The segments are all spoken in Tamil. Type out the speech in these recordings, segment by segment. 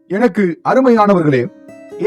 எனக்கு அருமையானவர்களே,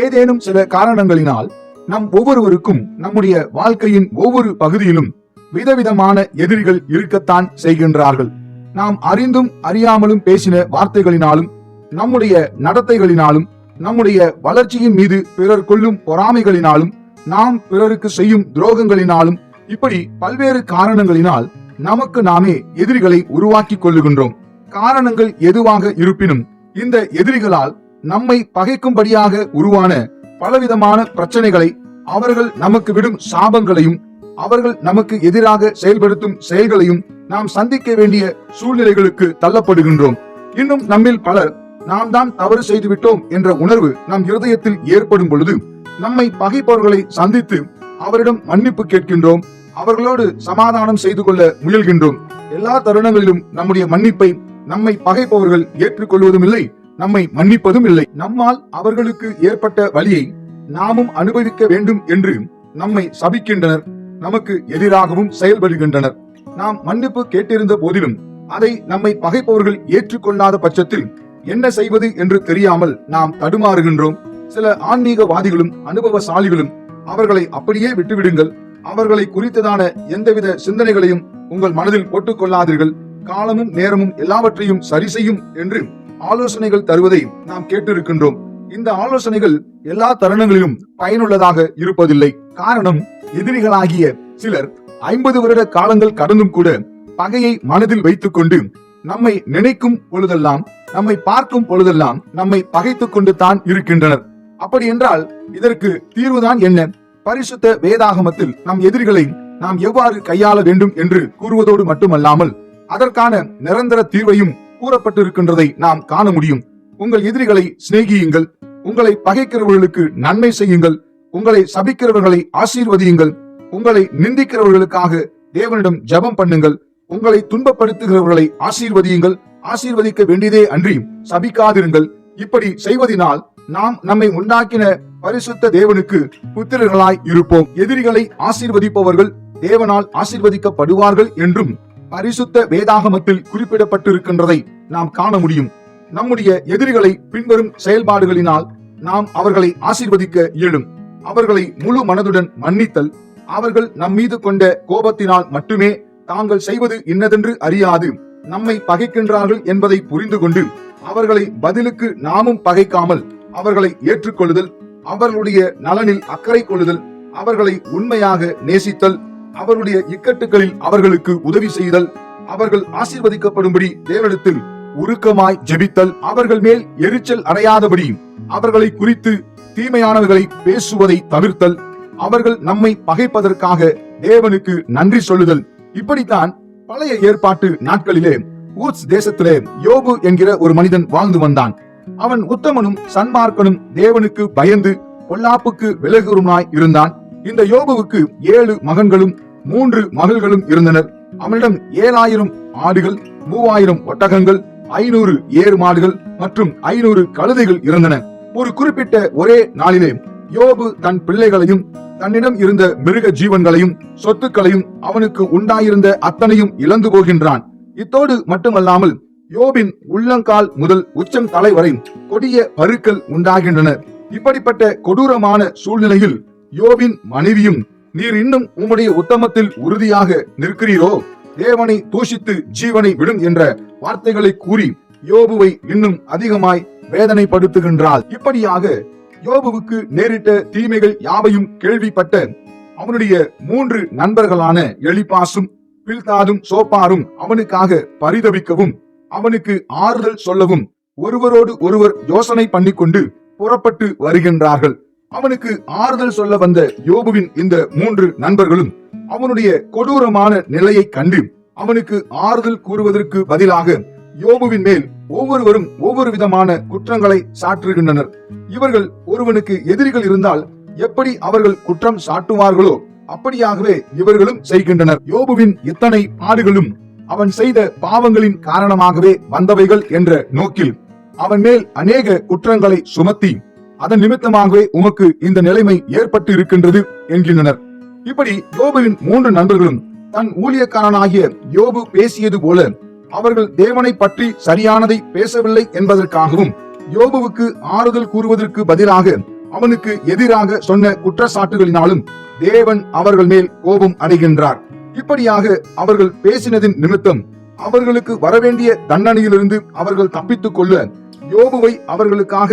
ஏதேனும் சில காரணங்களினால் நம் ஒவ்வொருவருக்கும் நம்முடைய வாழ்க்கையின் ஒவ்வொரு பகுதியிலும் விதவிதமான எதிரிகள் இருக்கத்தான் செய்கின்றார்கள். நாம் அறிந்தும் அறியாமலும் பேசின வார்த்தைகளினாலும், நம்முடைய நடத்தைகளினாலும், நம்முடைய வளர்ச்சியின் மீது பிறர் கொள்ளும் பொறாமைகளினாலும், நாம் பிறருக்கு செய்யும் துரோகங்களினாலும், இப்படி பல்வேறு காரணங்களினால் நமக்கு நாமே எதிரிகளை உருவாக்கி கொள்ளுகின்றோம். காரணங்கள் எதுவாக இருப்பினும் இந்த எதிரிகளால் நம்மை பகைக்கும்படியாக உருவான பலவிதமான பிரச்சனைகளை, அவர்கள் நமக்கு விடும் சாபங்களையும், அவர்கள் நமக்கு எதிராக செயல்படுத்தும் செயல்களையும் நாம் சந்திக்க வேண்டிய சூழ்நிலைகளுக்கு தள்ளப்படுகின்றோம். இன்னும் நம்மில் பலர் நாம் தான் தவறு செய்துவிட்டோம் என்ற உணர்வு நம் இருதயத்தில் ஏற்படும் பொழுது நம்மை பகைப்பவர்களை சந்தித்து அவரிடம் மன்னிப்பு கேட்கின்றோம், அவர்களோடு சமாதானம் செய்து கொள்ள முயல்கின்றோம். எல்லா தருணங்களிலும் நம்முடைய மன்னிப்பை நம்மை பகைப்பவர்கள் ஏற்றுக்கொள்வதும் இல்லை, நம்மை மன்னிப்பதும் இல்லை. நம்மால் அவர்களுக்கு ஏற்பட்ட வலியை நாமும் அனுபவிக்க வேண்டும் என்று நம்மை சபிக்கின்றனர், நமக்கு எதிராகவும் செயல்படுகின்றனர். நாம் மன்னிப்பு கேட்டிருந்த போதிலும் அதை நம்மை பகைப்பவர்கள் ஏற்றுக்கொள்ளாத பட்சத்தில் என்ன செய்வது என்று தெரியாமல் நாம் தடுமாறுகின்றோம். சில ஆன்மீகவாதிகளும் அனுபவசாலிகளும் அவர்களை அப்படியே விட்டுவிடுங்கள், அவர்களை குறித்ததான எந்தவித சிந்தனைகளையும் உங்கள் மனதில் போட்டுக் கொள்ளாதீர்கள், காலமும் நேரமும் எல்லாவற்றையும் சரி செய்யும் என்று ஆலோசனைகள் தருவதை நாம் கேட்டிருக்கின்றோம். இந்த ஆலோசனைகள் எல்லா தருணங்களிலும் பயனுள்ளதாக இருப்பதில்லை. காரணம், எதிரிகளாகிய சிலர் 50 வருட காலங்கள் கடந்தும் கூட பகையை மனதில் வைத்துக் கொண்டு நம்மை நினைக்கும் பொழுதெல்லாம், நம்மை பார்க்கும் பொழுதெல்லாம் நம்மை பகைத்துக் கொண்டு தான் இருக்கின்றனர். அப்படி என்றால் இதற்கு தீர்வுதான் என்ன? பரிசுத்த வேதாகமத்தில் நம் எதிரிகளை நாம் எவ்வாறு கையாள வேண்டும் என்று கூறுவதோடு மட்டுமல்லாமல் அதற்கான நிரந்தர தீர்வையும் கூறப்பட்டிருக்கின்றதை நாம் காண முடியும். உங்கள் எதிரிகளை சிநேகியுங்கள், உங்களை பகைக்கிறவர்களுக்கு நன்மை செய்யுங்கள், உங்களை சபிக்கிறவர்களை ஆசீர்வதியுங்கள், உங்களை நிந்திக்கிறவர்களுக்காக தேவனிடம் ஜெபம் பண்ணுங்கள், உங்களை துன்பப்படுத்துகிறவர்களை ஆசீர்வதியுங்கள், ஆசீர்வதிக்க வேண்டியதே அன்றி சபிக்காதிருங்கள். இப்படி செய்வதனால் நாம் நம்மை உண்டாக்கின பரிசுத்த தேவனுக்கு புத்திரர்களாய் இருப்போம். எதிரிகளை ஆசீர்வதிப்பவர்கள் தேவனால் ஆசீர்வதிக்கப்படுவார்கள் என்றும் பரிசுத்த வேதாகமத்தில் குறிப்பிடப்பட்டிருக்கின்றதை நாம் காண முடியும். நம்முடைய எதிரிகளை பின்வரும் செயல்பாடுகளினால் நாம் அவர்களை ஆசீர்வதிக்க இயலும். அவர்களை முழு மனதுடன் மன்னித்தல், அவர்கள் நம் மீது கொண்ட கோபத்தினால் மட்டுமே தாங்கள் செய்வது இன்னதென்று அறியாது நம்மை பகைக்கின்றார்கள் என்பதை புரிந்து கொண்டு அவர்களை பதிலுக்கு நாமும் பகைக்காமல் அவர்களை ஏற்றுக்கொள்ளுதல், அவர்களுடைய நலனில் அக்கறை கொள்ளுதல், அவர்களை உண்மையாக நேசித்தல், அவர்களுடைய இக்கட்டுகளில் அவர்களுக்கு உதவி செய்தல், அவர்கள் ஆசீர்வதிக்கப்படும்படி தேவனிடத்தில் உருக்கமாய் ஜெபித்தல், அவர்கள் மேல் எரிச்சல் அடையாதபடி அவர்களை குறித்து தீமையானவர்களை பேசுவதை தவிர்த்தல், அவர்கள் நம்மை பகைப்பதற்காக தேவனுக்கு நன்றி சொல்லுதல். இப்படித்தான் பழைய ஏற்பாட்டு நாட்களிலே ஊத்ஸ் தேசத்திலே யோபு என்கிற ஒரு மனிதன் வாழ்ந்து வந்தான். அவன் உத்தமனும் சன்மார்க்கனும் தேவனுக்கு பயந்து பொல்லாப்புக்கு விலகுவருமாய் இருந்தான். இந்த யோபுவுக்கு 7 மகன்களும் 3 மகள்களும் இருந்தனர். அவனிடம் 7000 ஆடுகள், 3000 ஒட்டகங்கள், 500 ஏறு மாடுகள் மற்றும் 500 கழுதைகள் இருந்தன. ஒரு குறிப்பிட்ட ஒரே நாளிலே யோபு தன் பிள்ளைகளையும் தன்னிடம் இருந்த மிருக ஜீவன்களையும் சொத்துக்களையும் அவனுக்கு உண்டாயிருந்த அத்தனையும் இழந்து போகின்றான். இத்தோடு மட்டுமல்லாமல் யோபின் உள்ளங்கால் முதல் உச்சம் தலை வரை கொடிய பருக்கள் உண்டாகின்றன. இப்படிப்பட்ட கொடூரமான சூழ்நிலையில் யோபின் மனைவியும், நீர் இன்னும் உம்முடைய உத்தமத்தில் உறுதியாக நிற்கிறீரோ, தேவனை தூஷித்து ஜீவனை விடும் என்ற வார்த்தைகளை கூறி யோபுவை இன்னும் அதிகமாய் வேதனைப்படுத்துகின்றாள். இப்படியாக யோபுவுக்கு நேரிட்ட தீமைகள் யாவையும் கேள்விப்பட்ட அவனுடைய 3 நண்பர்களான எலிபாசும் பில்தாதும் சோப்பாரும் அவனுக்காக பரிதபிக்கவும் அவனுக்கு ஆறுதல் சொல்லவும் ஒருவரோடு ஒருவர் யோசனை பண்ணிக்கொண்டு புறப்பட்டு வருகின்றார்கள். அவனுக்கு ஆறுதல் சொல்ல வந்த யோபுவின் இந்த 3 நண்பர்களும் அவனுடைய கொடூரமான நிலையை கண்டு அவனுக்கு ஆறுதல் கூறுவதற்கு பதிலாக யோபுவின் மேல் ஒவ்வொருவரும் ஒவ்வொரு விதமான குற்றங்களை சாற்றுகின்றனர். இவர்கள் ஒருவனுக்கு எதிரிகள் இருந்தால் எப்படி அவர்கள் குற்றம் சாட்டுவார்களோ அப்படியாகவே இவர்களும் செய்கின்றனர். யோபுவின் இத்தனை பாடுகளும் அவன் செய்த பாவங்களின் காரணமாகவே வந்தவைகள் என்ற நோக்கில் அவன் மேல் அநேக குற்றங்களை சுமத்தி அதன் நிமித்தமாகவே உமக்கு இந்த நிலைமை ஏற்பட்டு இருக்கின்றது என்கின்றனர். இப்படி யோபுவின் 3 நண்பர்களும் தன் ஊழியக்காரனாகிய யோபு பேசியது போல அவர்கள் தேவனை பற்றி சரியானதை பேசவில்லை என்பதற்காகவும் யோபுவுக்கு ஆறுதல் கூறுவதற்கு பதிலாக அவனுக்கு எதிராக சொன்ன குற்றச்சாட்டுகளினாலும் தேவன் அவர்கள் மேல் கோபம் அடைகின்றார். இப்படியாக அவர்கள் பேசினதின் நிமித்தம் அவர்களுக்கு வரவேண்டிய தண்டனையிலிருந்து அவர்கள் தப்பித்துக் கொள்ள யோபுவை அவர்களுக்காக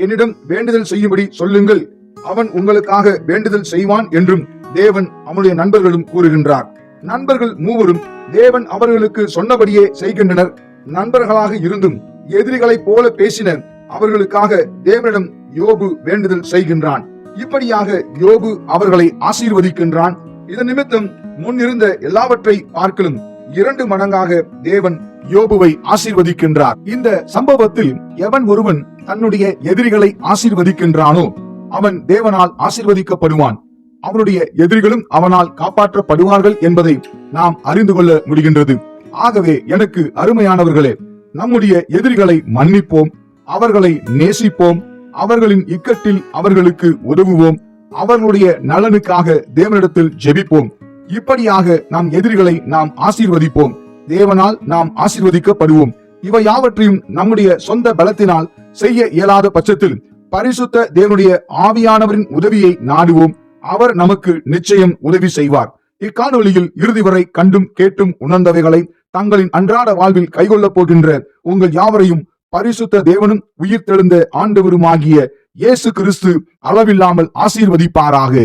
என்னிடம் வேண்டுதல் செய்யும்படி சொல்லுங்கள், அவன் உங்களுக்காக வேண்டுதல் செய்வான் என்றும் தேவன் அவனுடைய நண்பர்களும் கூறுகின்றார். நண்பர்கள் மூவரும் தேவன் அவர்களுக்கு சொன்னபடியே செய்கின்றனர். நண்பர்களாக இருந்தும் எதிரிகளைப் போல பேசின அவர்களுக்காக தேவனிடம் யோபு வேண்டுதல் செய்கின்றான். இப்படியாக யோபு அவர்களை ஆசீர்வதிக்கின்றான். இதன் நிமித்தம் முன்னிருந்த எல்லாவற்றை பார்க்கலும் 2 மடங்காக தேவன் யோபுவை ஆசீர்வதிக்கின்றார். இந்த சம்பவத்தில் எவன் ஒருவன் தன்னுடைய எதிரிகளை ஆசீர்வதிக்கின்றானோ அவன் தேவனால் ஆசீர்வதிக்கப்படுவான். அவனுடைய எதிரிகளும் அவனால் காப்பாற்றப்படுவார்கள் என்பதை நாம் அறிந்து கொள்ள முடிகின்றது. ஆகவே எனக்கு அருமையானவர்களே, நம்முடைய எதிரிகளை மன்னிப்போம், அவர்களை நேசிப்போம், அவர்களின் இக்கட்டில் அவர்களுக்கு உதவுவோம், அவர்களுடைய நலனுக்காக தேவனிடத்தில் ஜெபிப்போம். இப்படியாக நம் எதிரிகளை நாம் ஆசீர்வதிப்போம். தேவனால் நாம் ஆசீர்வதிக்கப்படுவோம். இவை யாவற்றையும் நம்முடைய சொந்த பலத்தினால் செய்ய இயலாத பட்சத்தில் பரிசுத்த தேவனுடைய ஆவியானவரின் உதவியை நாடுவோம். அவர் நமக்கு நிச்சயம் உதவி செய்வார். இக்காணொலியில் இறுதி வரை கண்டும் கேட்டும் உணர்ந்தவைகளை தங்களின் அன்றாட வாழ்வில் கைகொள்ளப் போகின்ற உங்கள் யாவரையும் பரிசுத்த தேவனும் உயிர்த்தெழுந்த ஆண்டவருமாகிய இயேசு கிறிஸ்து அளவில்லாமல் ஆசீர்வதிப்பாராக.